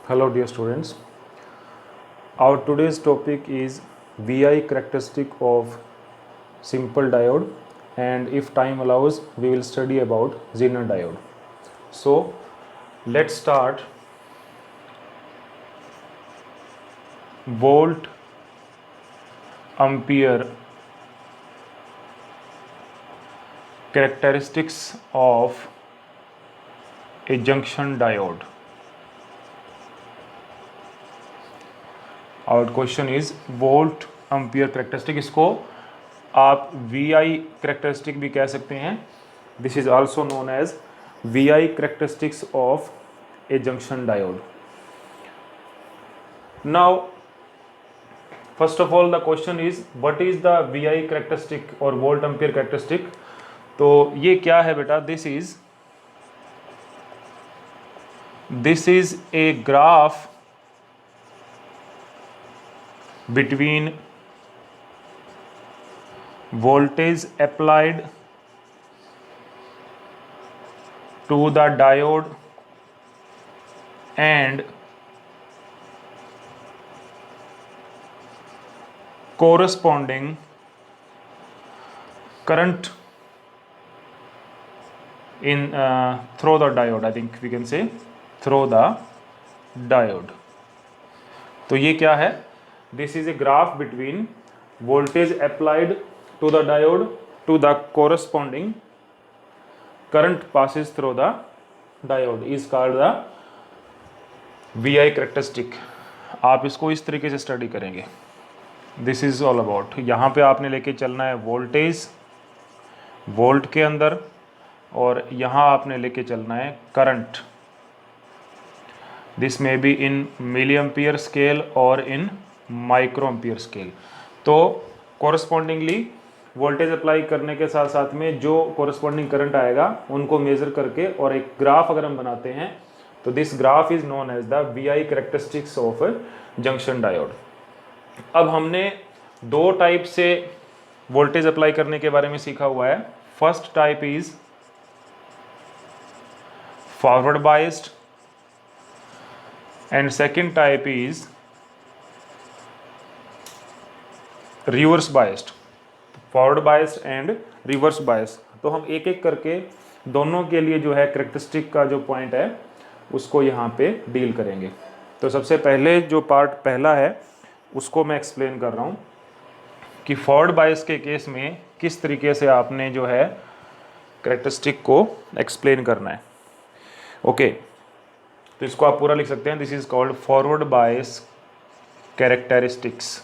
Hello dear students. Our today's topic is VI characteristic of simple diode, and if time allows we will study about Zener diode. So let's start. Volt ampere characteristics of a junction diode. Our question is volt ampere characteristic, इसको आप VI characteristic भी कह सकते हैं. This is also known as VI characteristics of a junction diode. Now first of all the question is what is the VI characteristic और volt ampere characteristic. तो ये क्या है बेटा? This is a graph between voltage applied to the diode and corresponding current in through the diode. I think we can say through the diode. तो ये क्या है? This is a graph between voltage applied to the diode to the corresponding current passes through the diode is called the VI characteristic. आप इसको इस तरीके से study करेंगे. This is all about. यहाँ पे आपने लेके चलना है वोल्टेज वोल्ट के अंदर, और यहाँ आपने लेके चलना है current. This may be in milli ampere scale और इन माइक्रो एम्पियर स्केल. तो कॉरस्पॉन्डिंगली वोल्टेज अप्लाई करने के साथ साथ में जो कॉरस्पॉन्डिंग करंट आएगा उनको मेजर करके और एक ग्राफ अगर हम बनाते हैं तो this graph is known as the VI characteristics of junction diode. अब हमने दो टाइप से वोल्टेज अप्लाई करने के बारे में सीखा हुआ है. First type is forward biased and second type is reverse biased. Forward biased and reverse biased. तो हम एक एक करके दोनों के लिए जो है करेक्टरिस्टिक का जो पॉइंट है उसको यहाँ पे डील करेंगे. तो सबसे पहले जो पार्ट पहला है उसको मैं एक्सप्लेन कर रहा हूँ कि फॉरवर्ड बायस के केस में किस तरीके से आपने जो है करेक्टरिस्टिक को एक्सप्लेन करना है. ओके, तो इसको आप पूरा लिख सकते हैं. This is called forward bias characteristics.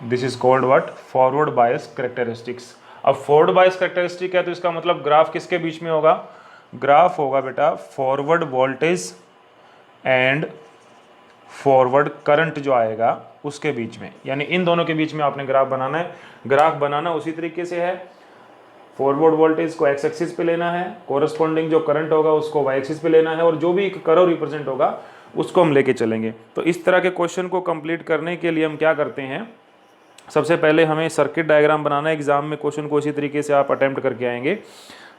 This is called what? Forward bias characteristics. अब फॉरवर्ड बायस करेक्टरिस्टिक है तो इसका मतलब ग्राफ किसके बीच में होगा? ग्राफ होगा बेटा forward voltage and forward current जो आएगा उसके बीच में. यानी इन दोनों के बीच में आपने ग्राफ बनाना है. ग्राफ बनाना उसी तरीके से है. फॉरवर्ड वोल्टेज को एक्स एक्सिस पे लेना है, कोरस्पॉन्डिंग जो करंट होगा उसको वाई एक्सिस पे लेना है, और जो भी कर्व रिप्रेजेंट होगा उसको हम लेके चलेंगे. तो इस तरह के क्वेश्चन को कंप्लीट करने के लिए हम क्या करते हैं, सबसे पहले हमें सर्किट डायग्राम बनाना है. एग्जाम में क्वेश्चन को इसी तरीके से आप अटेम्प्ट करके आएंगे.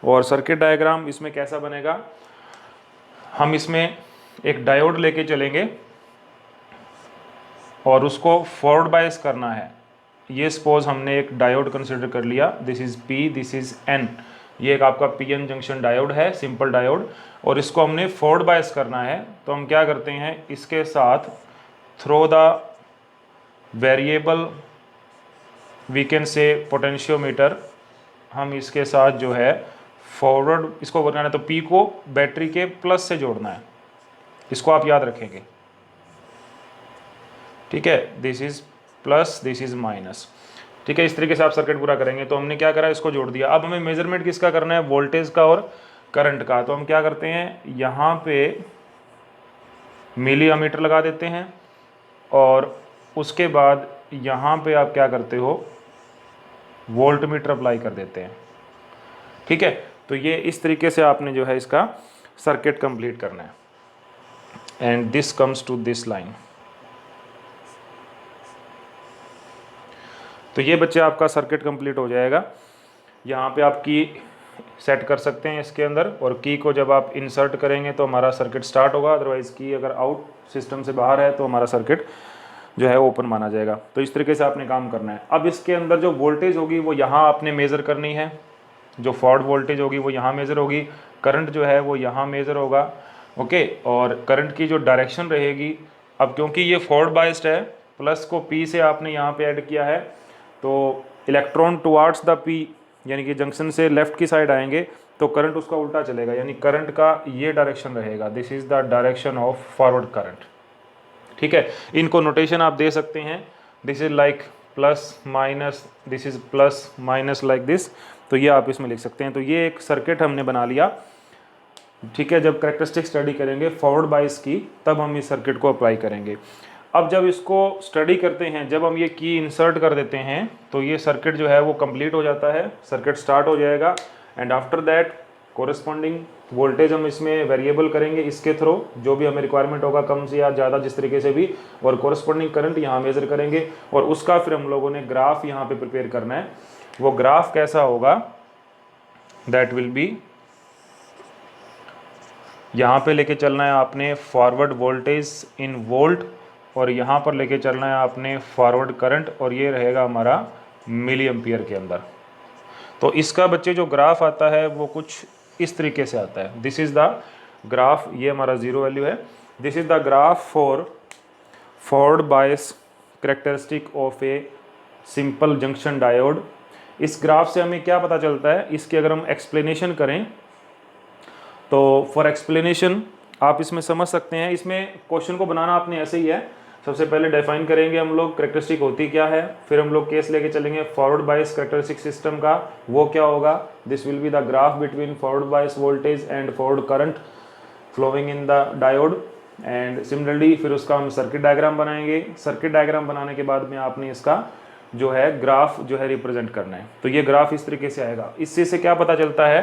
और सर्किट डायग्राम इसमें कैसा बनेगा? हम इसमें एक डायोड लेके चलेंगे और उसको फॉरवर्ड बायस करना है. ये सपोज हमने एक डायोड कंसिडर कर लिया. This is P, this is N. ये एक आपका PN जंक्शन डायोड है, सिंपल डायोड, और इसको हमने फॉरवर्ड बायस करना है. तो हम क्या करते हैं, इसके साथ through the variable we can say potentiometer, हम इसके साथ जो है फॉरवर्ड इसको करना है. तो P को बैटरी के प्लस से जोड़ना है. इसको आप याद रखेंगे, ठीक है? This is plus, this is minus, ठीक है? इस तरीके से आप सर्किट पूरा करेंगे. तो हमने क्या करा, इसको जोड़ दिया. अब हमें मेजरमेंट किसका करना है? वोल्टेज का और करंट का. तो हम क्या करते हैं, यहाँ पे मिली एमीटर लगा देते हैं और उसके बाद यहाँ पे आप क्या करते हो, वोल्ट मीटर अप्लाई कर देते हैं. ठीक है? तो ये इस तरीके से आपने जो है इसका सर्किट कंप्लीट करना है. And this comes to this line. तो ये बच्चे आपका सर्किट कंप्लीट हो जाएगा. यहाँ पे आपकी सेट कर सकते हैं इसके अंदर, और की को जब आप इंसर्ट करेंगे तो हमारा सर्किट स्टार्ट होगा, अदरवाइज़ की अगर आउट सिस्टम से बाहर है तो हमारा सर्किट जो है ओपन माना जाएगा। तो इस तरीके से आपने काम करना है। अब इसके अंदर जो वोल्टेज होगी वो यहाँ आपने मेज़र करनी है, जो फॉरवर्ड वोल्टेज होगी वो यहाँ मेज़र होगी, करंट जो है वो यहाँ मेज़र होगा, ओके। और करंट की जो डायरेक्शन रहेगी, अब क्योंकि ये फॉरवर्ड बाइस्ड है, प्लस को पी से आपने यहाँ पे ऐड किया है, तो इलेक्ट्रॉन टुवार्ड्स द पी, यानी कि जंक्शन से लेफ्ट की साइड आएंगे तो करंट उसका उल्टा चलेगा, यानी करंट का ये डायरेक्शन रहेगा। This is the direction of forward current, ठीक है। इनको नोटेशन आप दे सकते हैं, this is like plus minus, this is plus minus like this, तो ये आप इसमें लिख सकते हैं। तो ये एक सर्किट हमने बना लिया, ठीक है। जब कैरेक्टरिस्टिक स्टडी करेंगे फॉरवर्ड बाइस की, तब हम इस सर्किट को अप्लाई करेंगे। अब जब इसको स्टडी करते हैं, जब हम ये की इंसर्ट कर देते हैं तो ये सर्किट जो है वो कंप्लीट हो जाता है, सर्किट स्टार्ट हो जाएगा। And after that corresponding voltage हम इसमें वेरिएबल करेंगे इसके थ्रू, जो भी हमें रिक्वायरमेंट होगा, कम से या ज़्यादा जिस तरीके से भी, और कोरिस्पॉन्डिंग करंट यहाँ मेजर करेंगे, और उसका फिर हम लोगों ने ग्राफ यहाँ पे प्रिपेयर करना है। वो ग्राफ कैसा होगा, दैट विल बी, यहाँ पे लेके चलना है आपने फॉरवर्ड वोल्टेज इन वोल्ट, और यहाँ पर लेके चलना है आपने फॉरवर्ड करंट, और ये रहेगा हमारा मिली एम्पियर के अंदर। तो इसका बच्चे जो ग्राफ आता है वो कुछ इस तरीके से आता है। दिस इज़ द ग्राफ, ये हमारा ज़ीरो वैल्यू है। This is the graph for forward bias characteristic of a simple junction diode. इस ग्राफ से हमें क्या पता चलता है, इसकी अगर हम एक्सप्लेनेशन करें तो फॉर एक्सप्लेनेशन आप इसमें समझ सकते हैं। इसमें क्वेश्चन को बनाना आपने ऐसे ही है, सबसे पहले डिफाइन करेंगे हम लोग करेक्टरिस्टिक होती क्या है, फिर हम लोग केस लेके चलेंगे फॉरवर्ड बायस करेक्टरिस्टिक सिस्टम का, वो क्या होगा, this will be the graph between forward bias voltage and forward current flowing in the diode. And similarly फिर उसका हम सर्किट डायग्राम बनाएंगे। सर्किट डायग्राम बनाने के बाद में आपने इसका जो है ग्राफ जो है रिप्रेजेंट करना है। तो ये ग्राफ इस तरीके से आएगा। इससे से क्या पता चलता है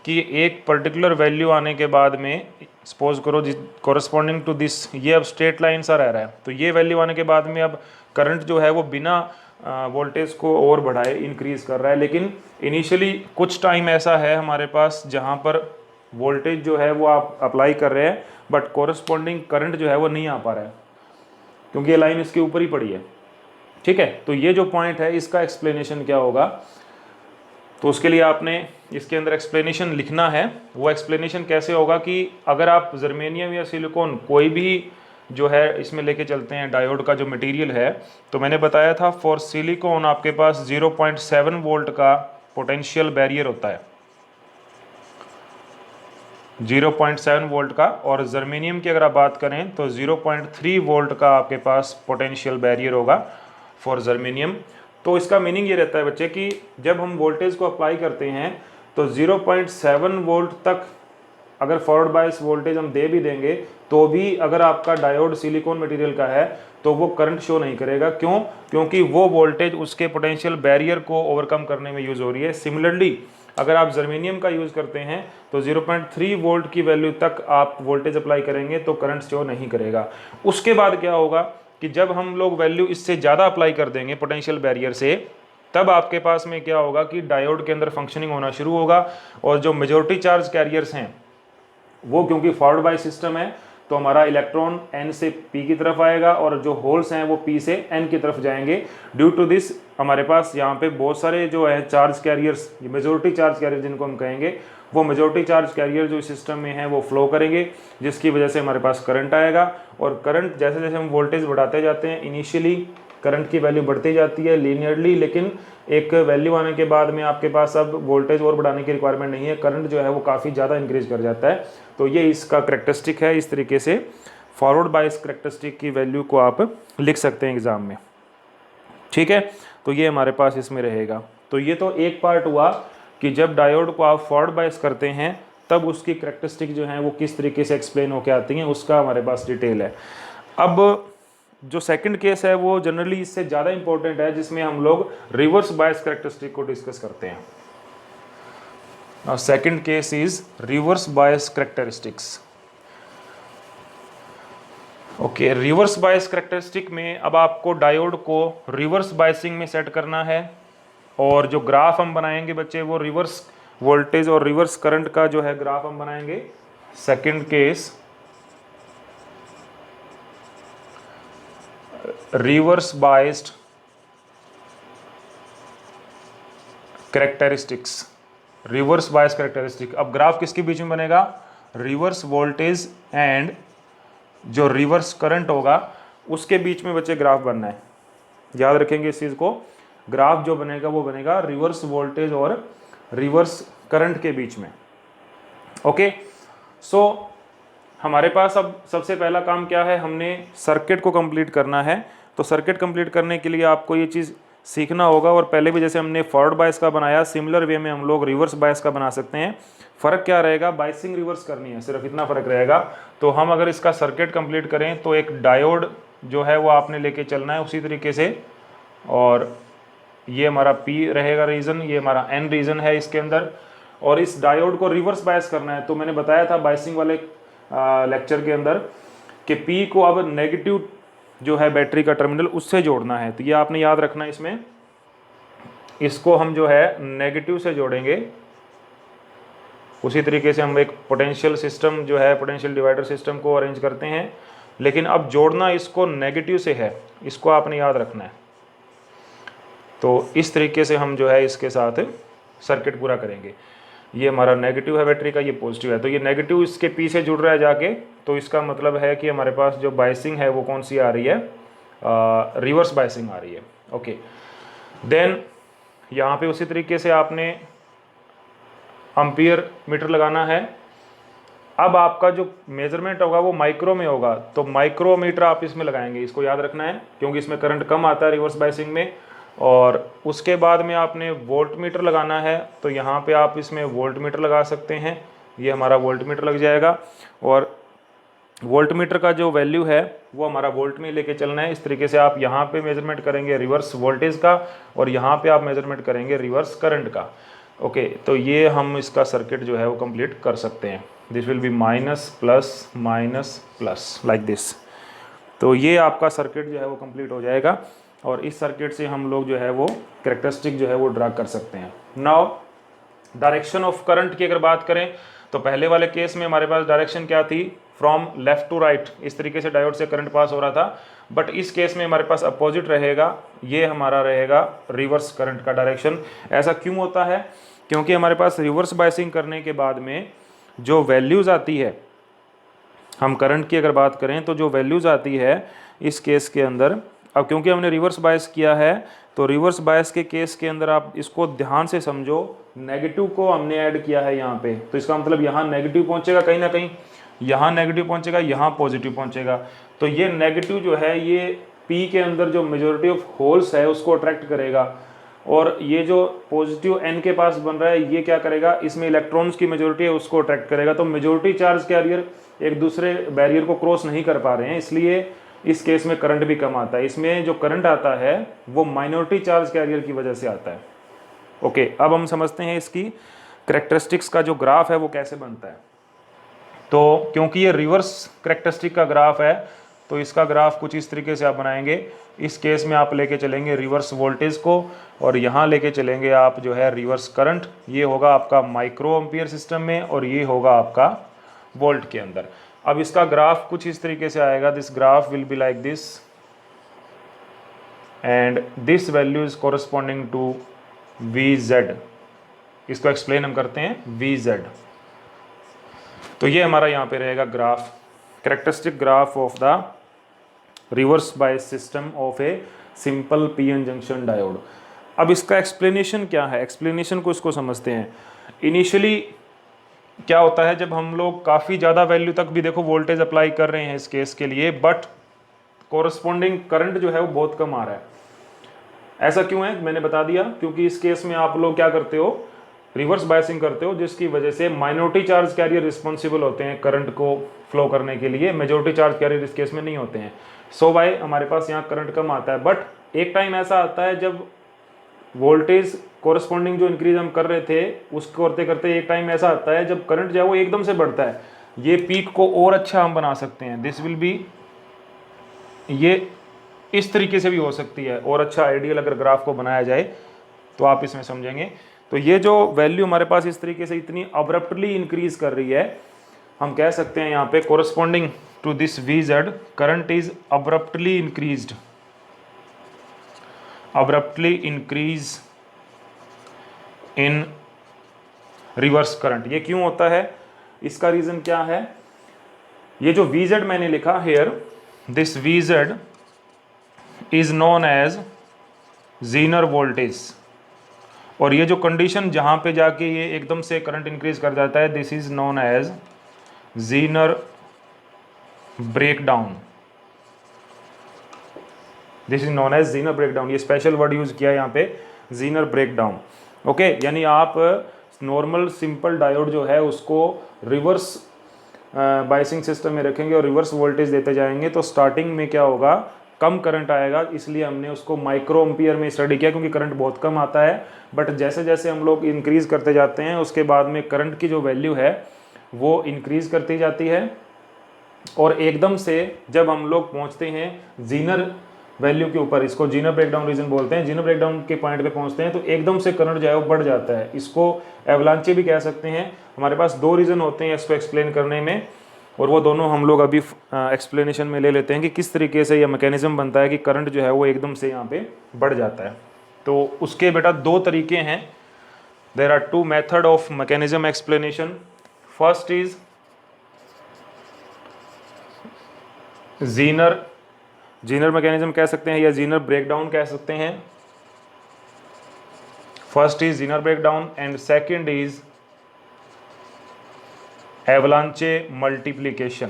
कि एक पर्टिकुलर वैल्यू आने के बाद में, सपोज करो कोरस्पॉन्डिंग टू दिस, ये अब स्ट्रेट लाइन सा रह रहा है, तो ये वैल्यू आने के बाद में अब करंट जो है वो बिना वोल्टेज को और बढ़ाए इंक्रीज कर रहा है। लेकिन इनिशियली कुछ टाइम ऐसा है हमारे पास जहाँ पर वोल्टेज जो है वो आप अप्लाई कर रहे हैं, बट कोरस्पॉन्डिंग करंट जो है वो नहीं आ पा रहा है, क्योंकि ये लाइन इसके ऊपर ही पड़ी है, ठीक है। तो ये जो पॉइंट है इसका एक्सप्लेनेशन क्या होगा, तो उसके लिए आपने इसके अंदर एक्सप्लेनेशन लिखना है। वो एक्सप्लेनेशन कैसे होगा कि अगर आप जर्मेनियम या सिलिकॉन कोई भी जो है इसमें लेके चलते हैं डायोड का जो मटेरियल है, तो मैंने बताया था फॉर सिलिकॉन आपके पास 0.7 वोल्ट का पोटेंशियल बैरियर होता है, 0.7 वोल्ट का, और जर्मेनियम की अगर आप बात करें तो 0.3 वोल्ट का आपके पास पोटेंशियल बैरियर होगा फॉर जर्मेनियम। तो इसका मीनिंग ये रहता है बच्चे कि जब हम वोल्टेज को अप्लाई करते हैं तो 0.7 वोल्ट तक अगर फॉरवर्ड बायस वोल्टेज हम दे भी देंगे तो भी अगर आपका डायोड सिलिकॉन मटेरियल का है तो वो करंट शो नहीं करेगा। क्यों? क्योंकि वो वोल्टेज उसके पोटेंशियल बैरियर को ओवरकम करने में यूज़ हो रही है। सिमिलरली अगर आप जर्मेनियम का यूज़ करते हैं तो 0.3 वोल्ट की वैल्यू तक आप वोल्टेज अप्लाई करेंगे तो करंट शो नहीं करेगा। उसके बाद क्या होगा कि जब हम लोग वैल्यू इससे ज़्यादा अप्लाई कर देंगे पोटेंशियल बैरियर से, तब आपके पास में क्या होगा कि डायोड के अंदर फंक्शनिंग होना शुरू होगा, और जो मेजॉरिटी चार्ज कैरियर्स हैं वो, क्योंकि फॉरवर्ड बायस सिस्टम है तो हमारा इलेक्ट्रॉन n से p की तरफ आएगा और जो होल्स हैं वो p से n की तरफ जाएंगे। ड्यू टू दिस हमारे पास यहाँ पे बहुत सारे जो है charge carriers, majority charge carrier जिनको हम कहेंगे, वो मेजॉरिटी चार्ज कैरियर जो सिस्टम में है वो फ्लो करेंगे, जिसकी वजह से हमारे पास करंट आएगा। और करंट जैसे जैसे हम वोल्टेज बढ़ाते जाते हैं, इनिशियली करंट की वैल्यू बढ़ती जाती है लीनियरली, लेकिन एक वैल्यू आने के बाद में आपके पास अब वोल्टेज और बढ़ाने की रिक्वायरमेंट नहीं है, करंट जो है वो काफ़ी ज़्यादा इंक्रीज कर जाता है। तो ये इसका करेक्टरिस्टिक है। इस तरीके से फॉरवर्ड बायस करेक्टरिस्टिक की वैल्यू को आप लिख सकते हैं एग्जाम में, ठीक है। तो ये हमारे पास इसमें रहेगा। तो ये तो एक पार्ट हुआ कि जब डायोड को आप फॉरवर्ड बायस करते हैं तब उसकी करेक्टरिस्टिक जो है वो किस तरीके से एक्सप्लेन होकर आती हैं, उसका हमारे पास डिटेल है। अब जो सेकंड केस है वो जनरली इससे ज़्यादा इंपॉर्टेंट है, जिसमें हम लोग रिवर्स बायस करेक्टरिस्टिक को डिस्कस करते हैं। Now second case is reverse bias characteristics. Okay, reverse bias characteristic में अब आपको डायोड को रिवर्स बायसिंग में सेट करना है, और जो ग्राफ हम बनाएंगे बच्चे वो रिवर्स वोल्टेज और रिवर्स करंट का जो है ग्राफ हम बनाएंगे। Second case, reverse biased characteristics, reverse bias characteristic. अब ग्राफ किसके बीच में बनेगा? रिवर्स वोल्टेज एंड जो रिवर्स करंट होगा उसके बीच में बच्चे ग्राफ बनना है, याद रखेंगे इस चीज़ को। ग्राफ जो बनेगा वो बनेगा रिवर्स वोल्टेज और रिवर्स करंट के बीच में। ओके, सो हमारे पास अब सबसे पहला काम क्या है, हमने सर्किट को कंप्लीट करना है। तो सर्किट कंप्लीट करने के लिए आपको ये चीज़ सीखना होगा, और पहले भी जैसे हमने फॉरवर्ड बायस का बनाया, सिमिलर वे में हम लोग रिवर्स बायस का बना सकते हैं। फ़र्क क्या रहेगा? बायसिंग रिवर्स करनी है, सिर्फ इतना फ़र्क रहेगा। तो हम अगर इसका सर्किट कंप्लीट करें तो एक डायोड जो है वो आपने लेके चलना है उसी तरीके से, और ये हमारा P रहेगा रीज़न, ये हमारा N रीज़न है इसके अंदर, और इस डायोड को रिवर्स बायस करना है। तो मैंने बताया था बायसिंग वाले लेक्चर के अंदर कि P को अब नेगेटिव जो है बैटरी का टर्मिनल उससे जोड़ना है। तो ये आपने याद रखना है, इसमें इसको हम जो है नेगेटिव से जोड़ेंगे। उसी तरीके से हम एक पोटेंशियल सिस्टम जो है, पोटेंशियल डिवाइडर सिस्टम को अरेंज करते हैं, लेकिन अब जोड़ना इसको नेगेटिव से है, इसको आपने याद रखना है। तो इस तरीके से हम जो है इसके साथ सर्किट पूरा करेंगे। ये हमारा नेगेटिव है बैटरी का, ये पॉजिटिव है, तो ये नेगेटिव इसके P से जुड़ रहा है जाके, तो इसका मतलब है कि हमारे पास जो बायसिंग है वो कौन सी आ रही है? रिवर्स बायसिंग आ रही है। ओके, देन यहाँ पे उसी तरीके से आपने एम्पियर मीटर लगाना है। अब आपका जो मेजरमेंट होगा वो माइक्रो में होगा, तो माइक्रोमीटर आप इसमें लगाएंगे, इसको याद रखना है, क्योंकि इसमें करंट कम आता है रिवर्स बायसिंग में। और उसके बाद में आपने वोल्ट मीटर लगाना है, तो यहाँ पे आप इसमें वोल्ट मीटर लगा सकते हैं, ये हमारा वोल्ट मीटर लग जाएगा। और वोल्ट मीटर का जो वैल्यू है वो हमारा वोल्ट में लेके चलना है। इस तरीके से आप यहाँ पे मेजरमेंट करेंगे रिवर्स वोल्टेज का, और यहाँ पे आप मेजरमेंट करेंगे रिवर्स करंट का। ओके, तो ये हम इसका सर्किट जो है वो कंप्लीट कर सकते हैं। This will B minus plus like this. तो ये आपका सर्किट जो है वो कंप्लीट हो जाएगा, और इस सर्किट से हम लोग जो है वो कैरेक्टरिस्टिक जो है वो ड्रा कर सकते हैं। नाउ डायरेक्शन ऑफ करंट की अगर बात करें, तो पहले वाले केस में हमारे पास डायरेक्शन क्या थी? फ्रॉम लेफ्ट टू राइट, इस तरीके से डायोड से करंट पास हो रहा था। बट इस केस में हमारे पास अपोजिट रहेगा, ये हमारा रहेगा रिवर्स करंट का डायरेक्शन। ऐसा क्यों होता है? क्योंकि हमारे पास रिवर्स बायसिंग करने के बाद में जो वैल्यूज़ आती है, हम करंट की अगर बात करें तो जो वैल्यूज़ आती है इस केस के अंदर, अब क्योंकि हमने रिवर्स बायस किया है, तो रिवर्स बायस के केस के अंदर आप इसको ध्यान से समझो, नेगेटिव को हमने ऐड किया है यहाँ पे, तो इसका मतलब यहाँ नेगेटिव पहुँचेगा कहीं ना कहीं, यहाँ नेगेटिव पहुँचेगा, यहाँ पॉजिटिव पहुँचेगा। तो ये नेगेटिव जो है ये P के अंदर जो मेजॉरिटी ऑफ होल्स है उसको अट्रैक्ट करेगा, और ये जो पॉजिटिव N के पास बन रहा है ये क्या करेगा? इसमें इलेक्ट्रॉन्स की मेजॉरिटी है उसको अट्रैक्ट करेगा। तो मेजॉरिटी चार्ज कैरियर एक दूसरे बैरियर को क्रॉस नहीं कर पा रहे हैं, इसलिए इस केस में करंट भी कम आता है। इसमें जो करंट आता है वो माइनॉरिटी चार्ज कैरियर की वजह से आता है। ओके, अब हम समझते हैं इसकी कैरेक्टरिस्टिक्स का जो ग्राफ है वो कैसे बनता है। तो क्योंकि ये रिवर्स कैरेक्टरिस्टिक का ग्राफ है, तो इसका ग्राफ कुछ इस तरीके से आप बनाएंगे। इस केस में आप लेके चलेंगे रिवर्स वोल्टेज को, और यहाँ लेके चलेंगे आप जो है रिवर्स करंट। ये होगा आपका माइक्रो एम्पियर सिस्टम में, और ये होगा आपका वोल्ट के अंदर। अब इसका ग्राफ कुछ इस तरीके से आएगा। This graph will be like this, and this value is corresponding to VZ। इसको एक्सप्लेन हम करते हैं VZ। तो ये हमारा यहाँ पे रहेगा graph, characteristic graph of the reverse bias system of a simple PN junction diode. अब इसका एक्सप्लेनेशन क्या है? एक्सप्लेनेशन को इसको समझते हैं। इनिशियली क्या होता है, जब हम लोग काफ़ी ज़्यादा वैल्यू तक भी देखो वोल्टेज अप्लाई कर रहे हैं इस केस के लिए, बट कोरस्पॉन्डिंग करंट जो है वो बहुत कम आ रहा है। ऐसा क्यों है? मैंने बता दिया, क्योंकि इस केस में आप लोग क्या करते हो? रिवर्स बायसिंग करते हो, जिसकी वजह से माइनॉरिटी चार्ज कैरियर रिस्पॉन्सिबल होते हैं करंट को फ्लो करने के लिए, मेजॉरिटी चार्ज कैरियर इस केस में नहीं होते हैं। सो बाय हमारे पास यहाँ करंट कम आता है। बट एक टाइम ऐसा आता है जब वोल्टेज कोरस्पॉन्डिंग जो इंक्रीज हम कर रहे थे उसको करते करते एक टाइम ऐसा आता है जब करंट जो है वो एकदम से बढ़ता है। ये पीक को और अच्छा हम बना सकते हैं। दिस विल बी, ये इस तरीके से भी हो सकती है और अच्छा आइडियल अगर ग्राफ को बनाया जाए तो आप इसमें समझेंगे। तो ये जो वैल्यू हमारे पास इस तरीके से इतनी अब्रप्टली इंक्रीज कर रही है, हम कह सकते हैं यहाँ पे corresponding to this V Z current is abruptly increased, abruptly increase in reverse current. ये क्यों होता है, इसका रीजन क्या है, ये जो वी जेड मैंने लिखा here, this V Z is known as Zener voltage, और ये जो कंडीशन जहां पे जाके ये एकदम से करंट इंक्रीज कर जाता है, this is known as Zener breakdown, this is known as Zener breakdown. ये स्पेशल वर्ड यूज किया यहाँ पे, जीनर ब्रेकडाउन। ओके, यानी आप नॉर्मल सिंपल डायोड जो है उसको रिवर्स बाइसिंग सिस्टम में रखेंगे और रिवर्स वोल्टेज देते जाएंगे तो स्टार्टिंग में क्या होगा, कम करंट आएगा, इसलिए हमने उसको माइक्रो एम्पियर में स्टडी किया क्योंकि करंट बहुत कम आता है। बट जैसे जैसे हम लोग इंक्रीज करते जाते हैं उसके बाद में करंट की जो वैल्यू है वो इंक्रीज करती जाती है, और एकदम से जब हम लोग पहुंचते हैं जीनर वैल्यू के ऊपर, इसको जीनर ब्रेकडाउन रीजन बोलते हैं, जीनर ब्रेकडाउन के पॉइंट पे पहुंचते हैं तो एकदम से करंट जो है वो बढ़ जाता है। इसको एवलांचे भी कह सकते हैं। हमारे पास दो रीज़न होते हैं इसको एक्सप्लेन करने में, और वो दोनों हम लोग अभी एक्सप्लेनेशन में ले लेते हैं कि किस तरीके से यह मैकेनिज्म बनता है कि करंट जो है वो एकदम से यहाँ पे बढ़ जाता है। तो उसके बेटा दो तरीके हैं, there are two method of mechanism explanation. First is Zener mechanism कह सकते हैं या जीनर ब्रेकडाउन कह सकते हैं। First is Zener breakdown and second is avalanche multiplication.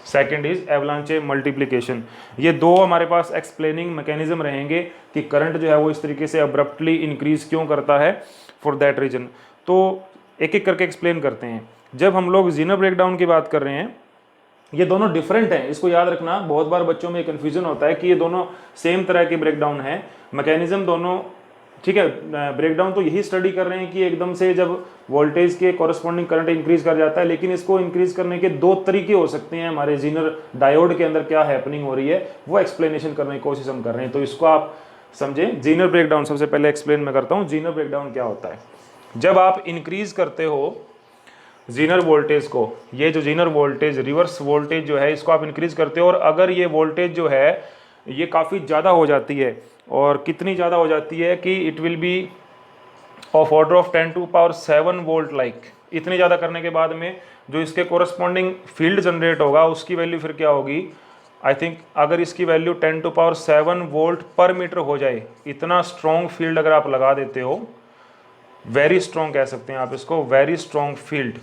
Second is avalanche multiplication. ये दो हमारे पास एक्सप्लेनिंग मैकेनिज्म रहेंगे कि करंट जो है वो इस तरीके से अब्रप्टली इंक्रीज क्यों करता है, फॉर दैट रीजन। तो एक एक करके एक्सप्लेन करते हैं। जब हम लोग जीनर ब्रेकडाउन की बात कर रहे हैं, ये दोनों डिफरेंट हैं, इसको याद रखना। बहुत बार बच्चों में कन्फ्यूजन होता है कि ये दोनों सेम तरह के ब्रेकडाउन है, मैकेनिज्म दोनों ठीक है। ब्रेकडाउन तो यही स्टडी कर रहे हैं कि एकदम से जब वोल्टेज के कॉरस्पॉन्डिंग करंट इंक्रीज कर जाता है, लेकिन इसको इंक्रीज करने के दो तरीके हो सकते हैं। हमारे जीनर डायोड के अंदर क्या हैपनिंग हो रही है वो एक्सप्लेनेशन करने की कोशिश हम कर रहे हैं, तो इसको आप समझें। जीनर ब्रेकडाउन सबसे पहले एक्सप्लेन मैं करता हूँ। जीनर ब्रेकडाउन क्या होता है, जब आप इंक्रीज करते हो जीनर वोल्टेज को, ये जो जीनर वोल्टेज रिवर्स वोल्टेज जो है इसको आप इंक्रीज करते हो, और अगर ये वोल्टेज जो है ये काफ़ी ज़्यादा हो जाती है, और कितनी ज़्यादा हो जाती है कि it will be of order of 10⁷ volt like, इतनी ज़्यादा करने के बाद में जो इसके कोरस्पॉन्डिंग फील्ड जनरेट होगा उसकी वैल्यू फिर क्या होगी, आई थिंक अगर इसकी वैल्यू 10⁷ वोल्ट पर मीटर हो जाए, इतना स्ट्रॉन्ग फील्ड अगर आप लगा देते हो, वेरी स्ट्रॉन्ग कह सकते हैं आप इसको, वेरी स्ट्रॉन्ग फील्ड,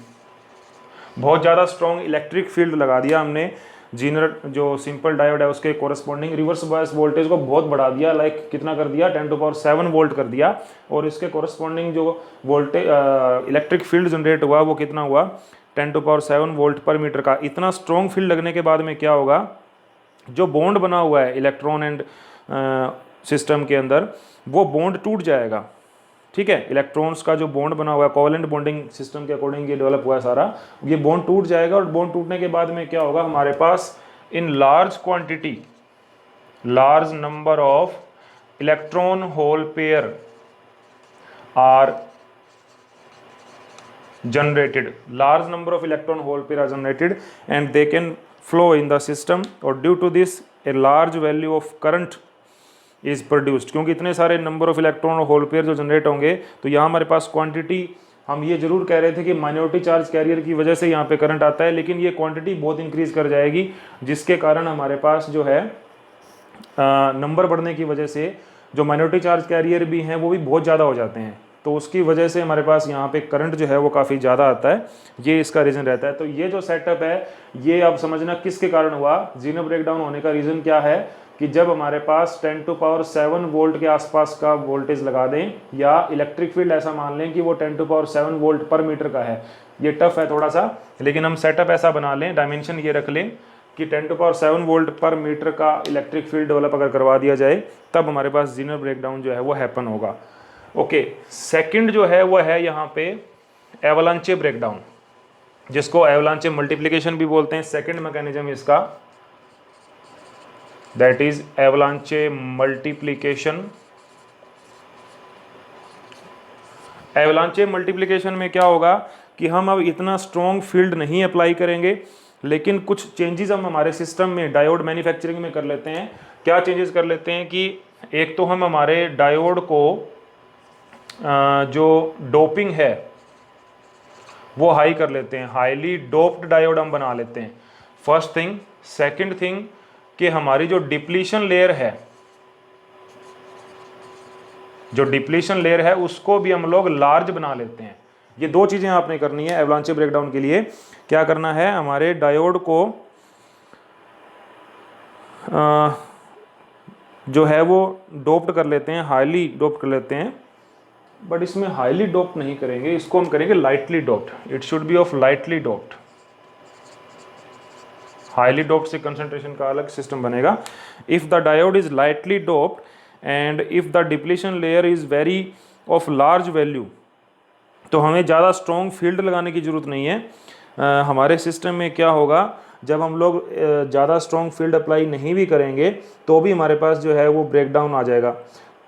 बहुत ज़्यादा स्ट्रॉन्ग इलेक्ट्रिक फील्ड लगा दिया हमने, जीनर जो सिंपल डायोड है उसके कोरस्पॉन्डिंग रिवर्स बायस वोल्टेज को बहुत बढ़ा दिया, लाइक कितना कर दिया 10⁷ वोल्ट कर दिया, और इसके कोरस्पॉन्डिंग जो वोल्टेज इलेक्ट्रिक फील्ड जनरेट हुआ वो कितना हुआ 10⁷ वोल्ट पर मीटर का। इतना स्ट्रॉन्ग फील्ड लगने के बाद में क्या होगा, जो बॉन्ड बना हुआ है इलेक्ट्रॉन एंड सिस्टम के अंदर, वो बॉन्ड टूट जाएगा। ठीक है, इलेक्ट्रॉन्स का जो बॉन्ड बना हुआ है कोवेलेंट बॉन्डिंग सिस्टम के अकॉर्डिंग ये डेवलप हुआ है सारा, ये बॉन्ड टूट जाएगा, और बॉन्ड टूटने के बाद में क्या होगा, हमारे पास in large quantity, large number of electron hole pair are generated, large number of electron hole pair are generated and they can flow in the system, और due to this a large value of current is produced। क्योंकि इतने सारे number of electron और hole pair जो generate होंगे, तो यहाँ हमारे पास क्वांटिटी, हम ये जरूर कह रहे थे कि माइनॉरिटी चार्ज कैरियर की वजह से यहाँ पे करंट आता है, लेकिन ये क्वांटिटी बहुत इंक्रीज कर जाएगी, जिसके कारण हमारे पास जो है नंबर बढ़ने की वजह से जो माइनॉरिटी चार्ज कैरियर भी हैं वो भी बहुत ज़्यादा हो जाते हैं, तो उसकी वजह से हमारे पास यहाँ पे करंट जो है वो काफ़ी ज़्यादा आता है, ये इसका रीज़न रहता है। तो ये जो सेटअप है ये आप समझना किसके कारण हुआ, जीनर ब्रेकडाउन होने का रीज़न क्या है कि जब हमारे पास 10⁷ वोल्ट के आसपास का वोल्टेज लगा दें, या इलेक्ट्रिक फील्ड ऐसा मान लें कि वो 10⁷ वोल्ट पर मीटर का है। ये टफ है थोड़ा सा, लेकिन हम सेटअप ऐसा बना लें, डायमेंशन ये रख लें कि 10⁷ वोल्ट पर मीटर का इलेक्ट्रिक फील्ड डेवलप अगर करवा दिया जाए, तब हमारे पास जीनर ब्रेकडाउन जो है वो हैपन होगा। ओके, सेकंड जो है वो है यहाँ पे एवलांचे ब्रेकडाउन, जिसको एवलांचे मल्टीप्लिकेशन भी बोलते हैं। सेकंड मैकेनिज्म इसका that is avalanche multiplication, एवलांचे multiplication में क्या होगा कि हम अब इतना स्ट्रॉन्ग फील्ड नहीं अप्लाई करेंगे, लेकिन कुछ चेंजेस हम हमारे सिस्टम में डायोड मैन्युफैक्चरिंग में कर लेते हैं। क्या चेंजेस कर लेते हैं कि एक तो हम हमारे डायोड को जो डोपिंग है वो हाई कर लेते हैं, हाईली डोप्ड डायोड हम बना लेते हैं, फर्स्ट थिंग। सेकंड थिंग कि हमारी जो डिप्लीशन लेयर है, जो डिप्लीशन लेयर है उसको भी हम लोग लार्ज बना लेते हैं। ये दो चीज़ें आपने करनी है एवलांचे ब्रेकडाउन के लिए। क्या करना है, हमारे डायोड को जो है वो डोप्ड कर लेते हैं, हाईली डोप्ड कर लेते हैं, बट इसमें हाईली डोप्ड नहीं करेंगे, इसको हम करेंगे lightly doped. It should be of lightly doped. Highly doped से कंसंट्रेशन का अलग सिस्टम बनेगा। If the diode is lightly doped and if the depletion layer is very of large value, तो हमें ज़्यादा स्ट्रॉन्ग फील्ड लगाने की ज़रूरत नहीं है। हमारे सिस्टम में क्या होगा, जब हम लोग ज़्यादा स्ट्रॉन्ग फील्ड अप्लाई नहीं भी करेंगे तो भी हमारे पास जो है वो ब्रेकडाउन आ जाएगा।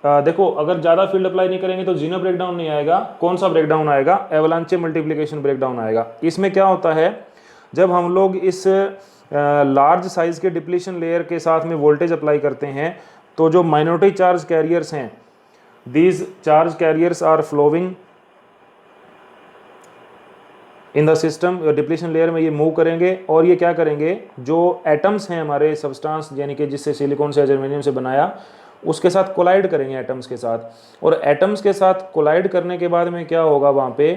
देखो, अगर ज़्यादा फील्ड अप्लाई नहीं करेंगे तो जीनो ब्रेकडाउन नहीं आएगा। कौन सा ब्रेकडाउन आएगा, एवलांचे मल्टीप्लिकेशन ब्रेकडाउन आएगा। इसमें क्या होता है, जब हम लोग इस लार्ज साइज़ के डिप्लीशन लेयर के साथ में वोल्टेज अप्लाई करते हैं तो जो माइनॉरिटी चार्ज कैरियर्स हैं, these charge carriers are flowing in the system. Depletion layer में ये मूव करेंगे और ये क्या करेंगे, जो एटम्स हैं हमारे सब्सटेंस यानी कि जिससे सिलिकॉन से जर्मेनियम से बनाया, उसके साथ कोलाइड करेंगे एटम्स के साथ। और एटम्स के साथ कोलाइड करने के बाद में क्या होगा, वहाँ पे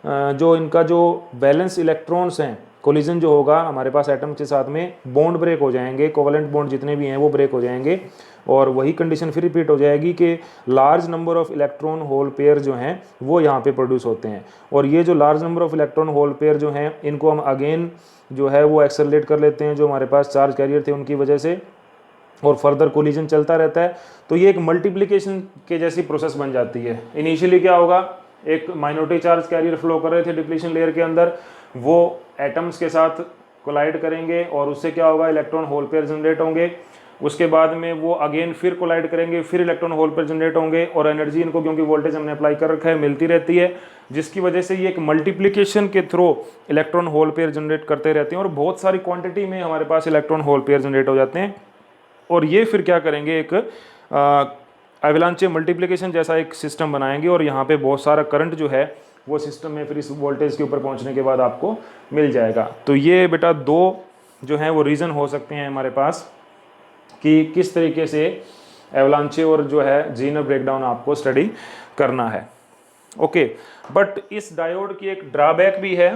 जो इनका जो बैलेंस इलेक्ट्रॉन्स हैं, कोलिजन जो होगा हमारे पास एटम्स के साथ में, बॉन्ड ब्रेक हो जाएंगे, कोवलेंट बॉन्ड जितने भी हैं वो ब्रेक हो जाएंगे। और वही कंडीशन फिर रिपीट हो जाएगी कि large number of electron hole pair जो हैं वो यहाँ पे प्रोड्यूस होते हैं। और ये जो large number of electron hole pair जो हैं, इनको हम अगेन जो है वो एक्सेलरेट कर लेते हैं जो हमारे पास चार्ज कैरियर थे उनकी वजह से, और फर्दर कोलिजन चलता रहता है। तो ये एक मल्टीप्लिकेशन के जैसी प्रोसेस बन जाती है। इनिशियली क्या होगा, एक माइनॉरिटी चार्ज कैरियर फ्लो कर रहे थे डिप्लीशन लेयर के अंदर, वो एटम्स के साथ कोलाइड करेंगे और उससे क्या होगा, इलेक्ट्रॉन होल पेयर जनरेट होंगे। उसके बाद में वो अगेन फिर कोलाइड करेंगे, फिर इलेक्ट्रॉन होल पेयर जनरेट होंगे, और एनर्जी इनको क्योंकि वोल्टेज हमने अप्लाई कर रखा है मिलती रहती है, जिसकी वजह से ये एक मल्टीप्लिकेशन के through electron hole pair generate करते रहते हैं और बहुत सारी क्वांटिटी में हमारे पास इलेक्ट्रॉन होल पेयर जनरेट हो जाते हैं। और ये फिर क्या करेंगे, एक एवलांचे मल्टीप्लिकेशन जैसा एक सिस्टम बनाएंगे और यहाँ पे बहुत सारा करंट जो है वो सिस्टम में फिर इस वोल्टेज के ऊपर पहुँचने के बाद आपको मिल जाएगा। तो ये बेटा दो जो हैं वो रीज़न हो सकते हैं हमारे पास कि किस तरीके से एवलांचे और जो है जीनर ब्रेकडाउन आपको स्टडी करना है। ओके, बट इस डायोड की एक ड्रॉबैक भी है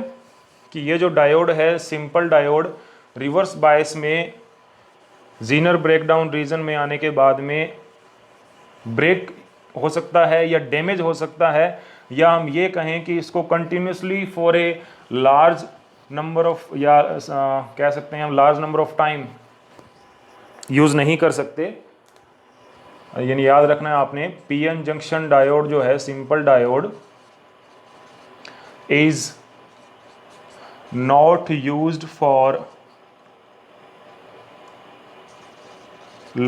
कि ये जो डायोड है, सिंपल डायोड, रिवर्स बायस में जीनर ब्रेकडाउन रीजन में आने के बाद में ब्रेक हो सकता है या डैमेज हो सकता है, या हम ये कहें कि इसको continuously for a large number of, या कह सकते हैं हम large number of time use नहीं कर सकते। यानी याद रखना है आपने, पीएन जंक्शन डायोड जो है, simple diode, is not used for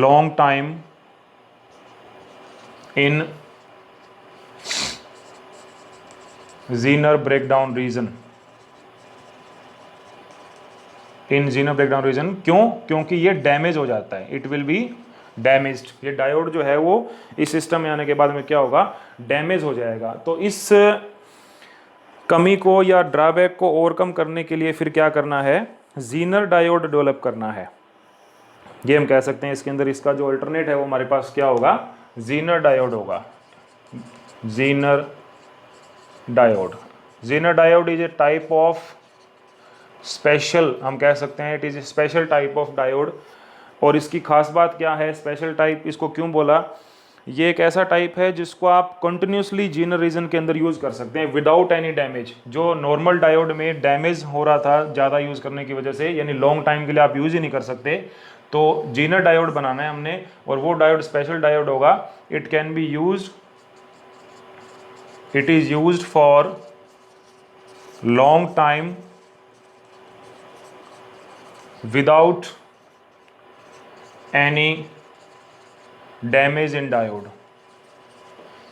long time in Zener breakdown region। In Zener breakdown region क्यों? क्योंकि ये डैमेज हो जाता है, इट विल बी डैमेज्ड। ये डायोड जो है वो इस सिस्टम में आने के बाद में क्या होगा, डैमेज हो जाएगा। तो इस कमी को या ड्रॉबैक को ओवरकम करने के लिए फिर क्या करना है, जीनर डायोड डेवलप करना है। ये हम कह सकते हैं इसके अंदर इसका जो अल्टरनेट है वो हमारे पास क्या होगा, जीनर डायोड होगा। Zener diode, Zener diode is a type of special, हम कह सकते हैं it is a special type of diode. और इसकी खास बात क्या है, स्पेशल टाइप इसको क्यों बोला, ये एक ऐसा टाइप है जिसको आप कंटिन्यूसली जीनर रीजन के अंदर यूज़ कर सकते हैं विदाउट एनी डैमेज। जो नॉर्मल डायोड में डैमेज हो रहा था ज़्यादा यूज़ करने की वजह से, यानी लॉन्ग टाइम के लिए आप यूज़ ही नहीं कर सकते, तो जीनर डायोड बनाना है हमने, और वो डायोड स्पेशल डायोड होगा। It can be used, it is used for long time without any damage in diode.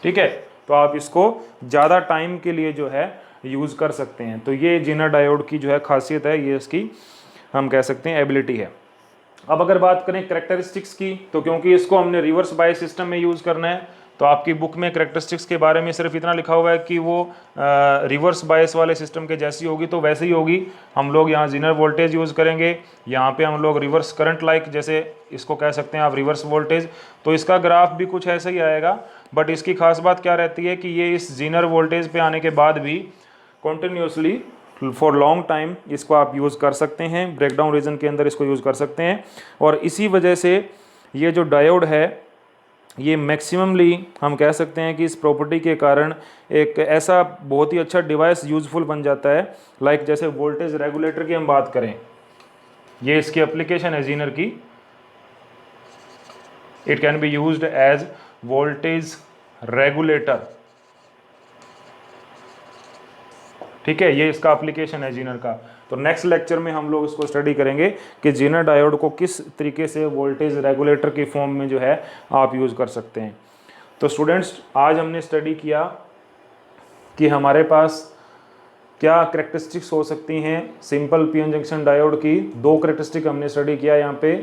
ठीक है, तो आप इसको ज़्यादा टाइम के लिए जो है यूज़ कर सकते हैं। तो ये जीनर डायोड की जो है खासियत है, ये इसकी हम कह सकते हैं एबिलिटी है। अब अगर बात करें करेक्टरिस्टिक्स की, तो क्योंकि इसको हमने रिवर्स बायस सिस्टम में यूज़ करना है, तो आपकी बुक में करेक्टरिस्टिक्स के बारे में सिर्फ इतना लिखा हुआ है कि वो रिवर्स बायस वाले सिस्टम के जैसी होगी, तो वैसे ही होगी। हम लोग यहाँ जीनर वोल्टेज यूज़ करेंगे, यहाँ पे हम लोग रिवर्स करंट लाइक, जैसे इसको कह सकते हैं आप रिवर्स वोल्टेज। तो इसका ग्राफ भी कुछ ऐसा ही आएगा, बट इसकी खास बात क्या रहती है कि ये इस जीनर वोल्टेज पे आने के बाद भी कॉन्टिन्यूसली फॉर लॉन्ग टाइम इसको आप यूज़ कर सकते हैं, ब्रेकडाउन रीजन के अंदर इसको यूज़ कर सकते हैं। और इसी वजह से ये जो डायोड है ये मैक्सिममली हम कह सकते हैं कि इस प्रॉपर्टी के कारण एक ऐसा बहुत ही अच्छा डिवाइस यूज़फुल बन जाता है। लाइक जैसे वोल्टेज रेगुलेटर की हम बात करें, ये इसकी एप्लीकेशन है जीनर की। It can be used as voltage regulator, ठीक है, ये इसका एप्लीकेशन है जीनर का। तो नेक्स्ट लेक्चर में हम लोग इसको स्टडी करेंगे कि जीनर डायोड को किस तरीके से वोल्टेज रेगुलेटर की फॉर्म में जो है आप यूज़ कर सकते हैं। तो स्टूडेंट्स, आज हमने स्टडी किया कि हमारे पास क्या करेक्टरिस्टिक्स हो सकती हैं सिंपल पीएन जंक्शन डायोड की। दो करेक्टरिस्टिक हमने स्टडी किया यहाँ पे,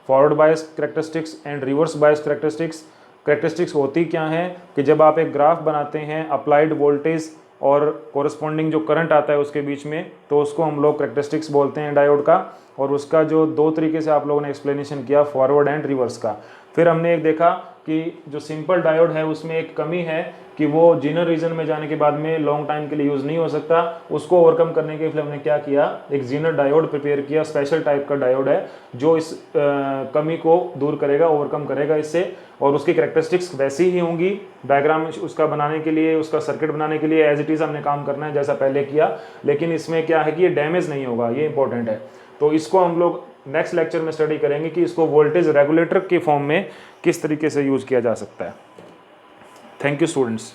forward bias characteristics and reverse bias characteristics. Characteristics होती क्या हैं कि जब आप एक ग्राफ बनाते हैं अप्लाइड वोल्टेज और कोरस्पॉन्डिंग जो करंट आता है उसके बीच में, तो उसको हम लोग करेक्टरिस्टिक्स बोलते हैं डायोड का। और उसका जो दो तरीके से आप लोगों ने एक्सप्लेनेशन किया, फॉरवर्ड एंड रिवर्स का। फिर हमने एक देखा कि जो सिंपल डायोड है उसमें एक कमी है कि वो जीनर रीजन में जाने के बाद में लॉन्ग टाइम के लिए यूज़ नहीं हो सकता। उसको ओवरकम करने के लिए हमने क्या किया, एक जीनर डायोड प्रिपेयर किया, स्पेशल टाइप का डायोड है जो इस कमी को दूर करेगा, ओवरकम करेगा इससे। और उसकी करेक्टरिस्टिक्स वैसी ही होंगी। डायग्राम उसका बनाने के लिए, उसका सर्किट बनाने के लिए एज इट इज़ हमने काम करना है जैसा पहले किया, लेकिन इसमें क्या है कि ये डैमेज नहीं होगा, ये इंपॉर्टेंट है। तो इसको हम लोग नेक्स्ट लेक्चर में स्टडी करेंगे कि इसको वोल्टेज रेगुलेटर के फॉर्म में किस तरीके से यूज़ किया जा सकता है। Thank you students.